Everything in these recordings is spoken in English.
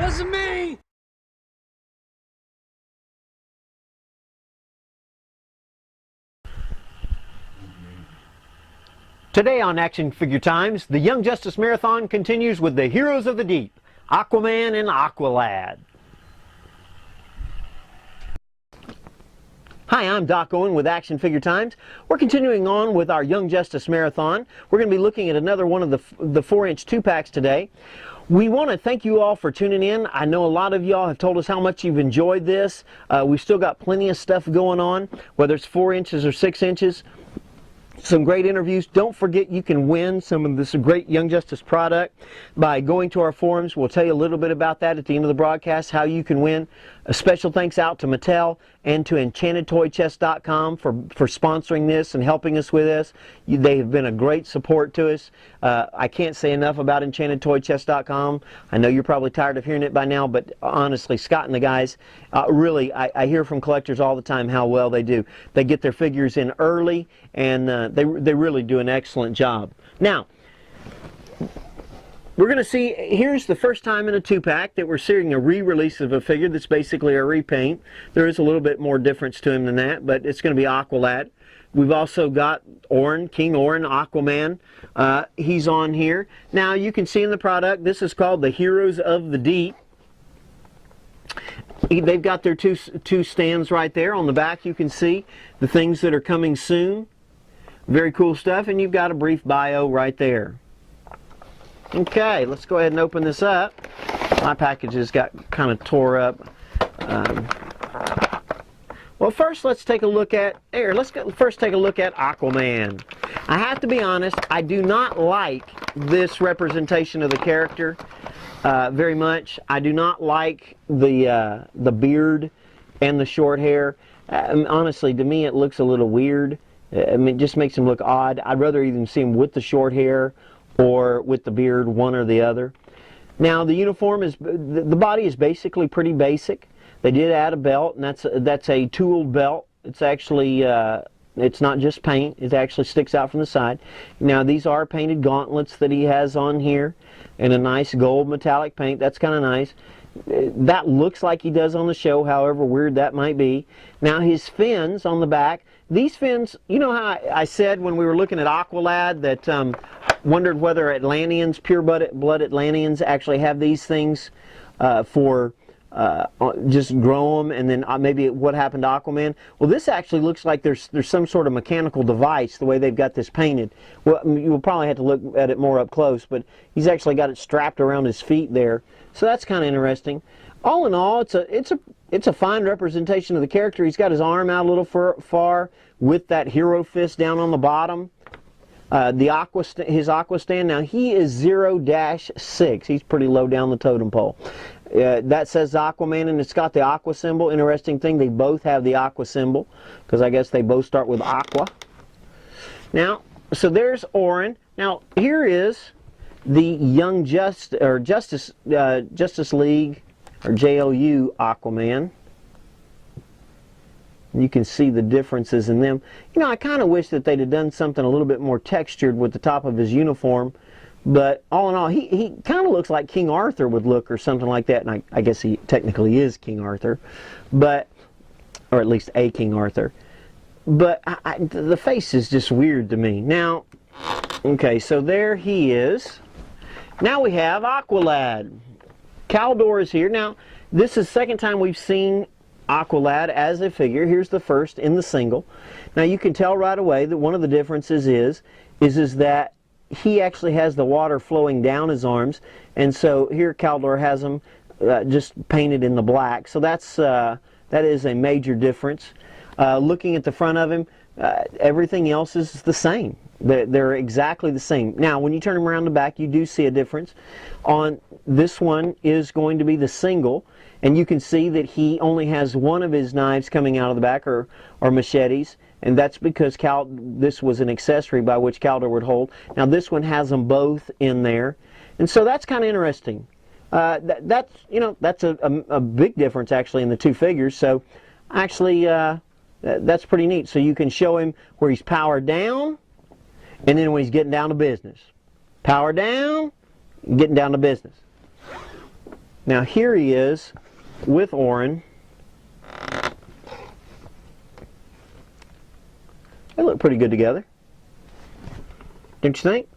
wasn't me! Today on Action Figure Times, the Young Justice Marathon continues with the heroes of the deep, Aquaman and Aqualad. Hi, I'm Doc Owen with Action Figure Times. We're continuing on with our Young Justice Marathon. We're going to be looking at another one of the 4-inch 2-packs today. We want to thank you all for tuning in. I know a lot of y'all have told us how much you've enjoyed this. We've still got plenty of stuff going on, whether it's 4 inches or 6 inches. Some great interviews. Don't forget you can win some of this great Young Justice product by going to our forums. We'll tell you a little bit about that at the end of the broadcast, how you can win. A special thanks out to Mattel and to EnchantedToyChest.com for sponsoring this and helping us with this. They have been a great support to us. I can't say enough about EnchantedToyChest.com. I know you're probably tired of hearing it by now, but honestly, Scott and the guys, really, I hear from collectors all the time how well they do. They get their figures in early, and they really do an excellent job. Now, we're going to see, here's the first time in a 2-pack that we're seeing a re-release of a figure that's basically a repaint. There is a little bit more difference to him than that, but it's going to be Aqualad. We've also got Owen, King Owen, Aquaman. He's on here. Now, you can see in the product, this is called the Heroes of the Deep. They've got their two stands right there. On the back, you can see the things that are coming soon. Very cool stuff, and you've got a brief bio right there. Okay, let's go ahead and open this up. My packages got kind of tore up. Well, first let's take a look at first take a look at Aquaman. I have to be honest, I do not like this representation of the character very much. I do not like the beard and the short hair. Honestly, to me, it looks a little weird. I mean, it just makes him look odd. I'd rather even see him with the short hair or with the beard, one or the other. Now, the uniform is, the body is basically pretty basic. They did add a belt, and that's a tooled belt. It's actually, it's not just paint. It actually sticks out from the side. Now, these are painted gauntlets that he has on here, and a nice gold metallic paint. That's kind of nice. That looks like he does on the show, however weird that might be. Now, his fins on the back, these fins, you know how I said when we were looking at Aqualad that wondered whether Atlanteans, pure-blood Atlanteans actually have these things for just grow them, and then maybe what happened to Aquaman? Well, this actually looks like there's some sort of mechanical device the way they've got this painted. Well, you'll probably have to look at it more up close, but he's actually got it strapped around his feet there, so that's kind of interesting. All in all, it's a fine representation of the character. He's got his arm out a little far with that hero fist down on the bottom. His aqua stand, now he is 0-6. He's pretty low down the totem pole. That says Aquaman, and it's got the aqua symbol. Interesting thing, they both have the aqua symbol, because I guess they both start with aqua. Now, so there's Owen. Now, here is the Young Justice League, or JLU Aquaman. You can see the differences in them. You know, I kind of wish that they'd have done something a little bit more textured with the top of his uniform, but all in all, he kind of looks like King Arthur would look, or something like that, and I guess he technically is King Arthur, but, or at least a King Arthur. But the face is just weird to me. Now, okay, so there he is. Now we have Aqualad. Caldor is here. Now, this is the second time we've seen Aqualad as a figure. Here's the first in the single. Now, you can tell right away that one of the differences is that he actually has the water flowing down his arms, and so here Caldor has them just painted in the black. So that is a major difference. Looking at the front of him, everything else is the same. They're exactly the same. Now, when you turn them around the back, you do see a difference. On this one is going to be the single, and you can see that he only has one of his knives coming out of the back, or machetes, and that's because this was an accessory by which Caldor would hold. Now, this one has them both in there, and so that's kind of interesting. That's a big difference actually in the two figures. So, actually, that's pretty neat. So you can show him where he's powered down, and then when he's getting down to business. Power down, getting down to business. Now here he is with Owen. They look pretty good together. Don't you think?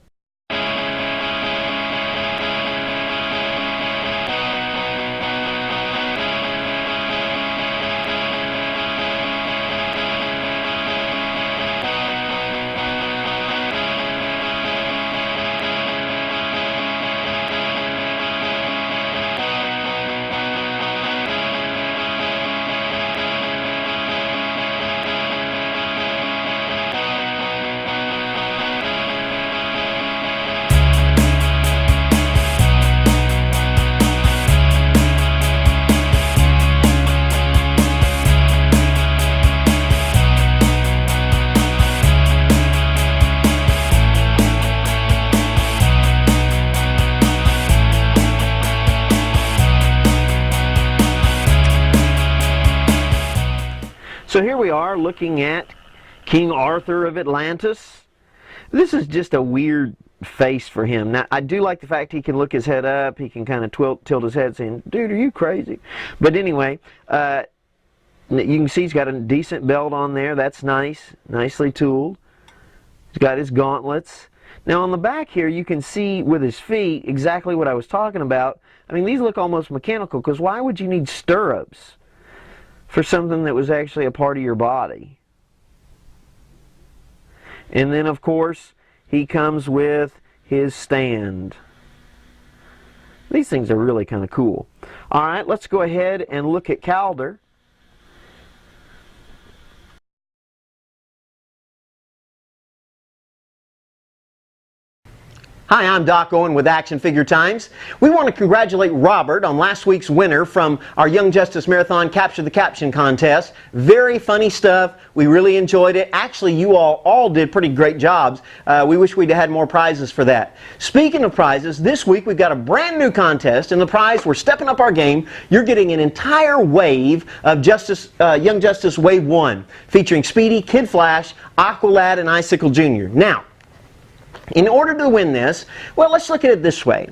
So here we are looking at King Arthur of Atlantis. This is just a weird face for him. Now, I do like the fact he can look his head up. He can kind of tilt his head saying, dude, are you crazy? But anyway, you can see he's got a decent belt on there. That's nice. Nicely tooled. He's got his gauntlets. Now on the back here, you can see with his feet exactly what I was talking about. I mean, these look almost mechanical, because why would you need stirrups for something that was actually a part of your body? And then, of course, he comes with his stand. These things are really kind of cool. All right, let's go ahead and look at Calder. Hi, I'm Doc Owen with Action Figure Times. We want to congratulate Robert on last week's winner from our Young Justice Marathon Capture the Caption contest. Very funny stuff. We really enjoyed it. Actually, you all did pretty great jobs. We wish we'd had more prizes for that. Speaking of prizes, this week we've got a brand new contest, and the prize, we're stepping up our game. You're getting an entire wave of Young Justice Wave 1, featuring Speedy, Kid Flash, Aqualad, and Icicle Jr. Now, in order to win this, well, let's look at it this way.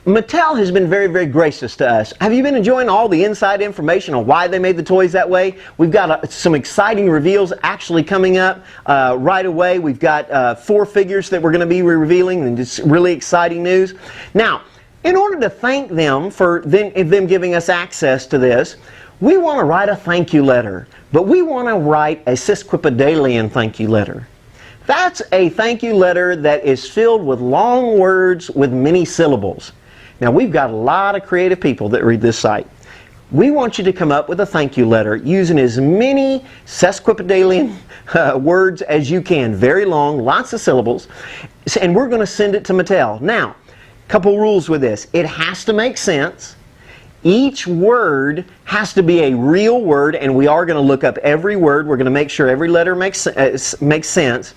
Mattel has been very, very gracious to us. Have you been enjoying all the inside information on why they made the toys that way? We've got some exciting reveals actually coming up right away. We've got 4 figures that we're going to be revealing, and it's really exciting news. Now, in order to thank them for them giving us access to this, we want to write a thank you letter, but we want to write a sesquipedalian thank you letter. That's a thank you letter that is filled with long words with many syllables. Now, we've got a lot of creative people that read this site. We want you to come up with a thank you letter using as many sesquipedalian words as you can. Very long, lots of syllables. And we're going to send it to Mattel. Now, a couple rules with this. It has to make sense. Each word has to be a real word, and we are going to look up every word. We're going to make sure every letter makes sense.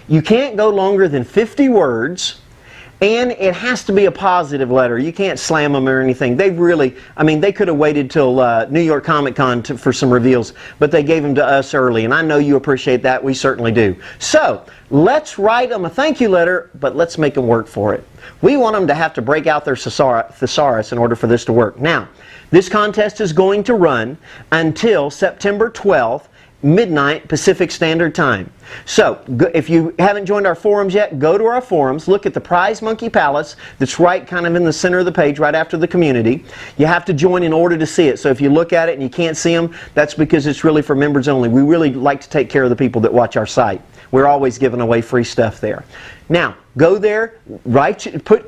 You can't go longer than 50 words, and it has to be a positive letter. You can't slam them or anything. They've really, I mean, they could have waited till New York Comic Con for some reveals, but they gave them to us early, and I know you appreciate that. We certainly do. So, let's write them a thank you letter, but let's make them work for it. We want them to have to break out their thesaurus in order for this to work. Now, this contest is going to run until September 12th, midnight Pacific Standard Time. So, if you haven't joined our forums yet, go to our forums, look at the Prize Monkey Palace that's right kind of in the center of the page, right after the community. You have to join in order to see it. So if you look at it and you can't see them, that's because it's really for members only. We really like to take care of the people that watch our site. We're always giving away free stuff there. Now, go there,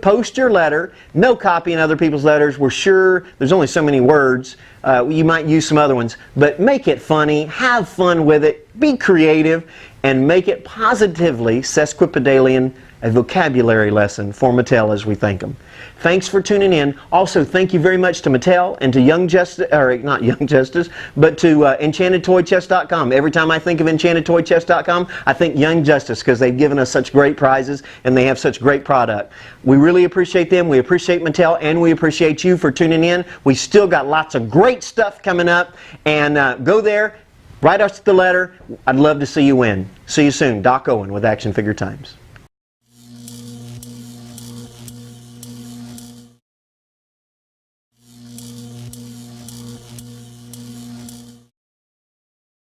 post your letter. No copying other people's letters. We're sure there's only so many words. You might use some other ones, but make it funny, have fun with it, be creative, and make it positively sesquipedalian, a vocabulary lesson for Mattel as we thank them. Thanks for tuning in. Also, thank you very much to Mattel and to Young Justice, or not Young Justice, but to EnchantedToyChest.com. Every time I think of EnchantedToyChest.com, I think Young Justice, because they've given us such great prizes and they have such great product. We really appreciate them. We appreciate Mattel, and we appreciate you for tuning in. We still got lots of great stuff coming up, and go there, write us the letter. I'd love to see you win. See you soon. Doc Owen with Action Figure Times.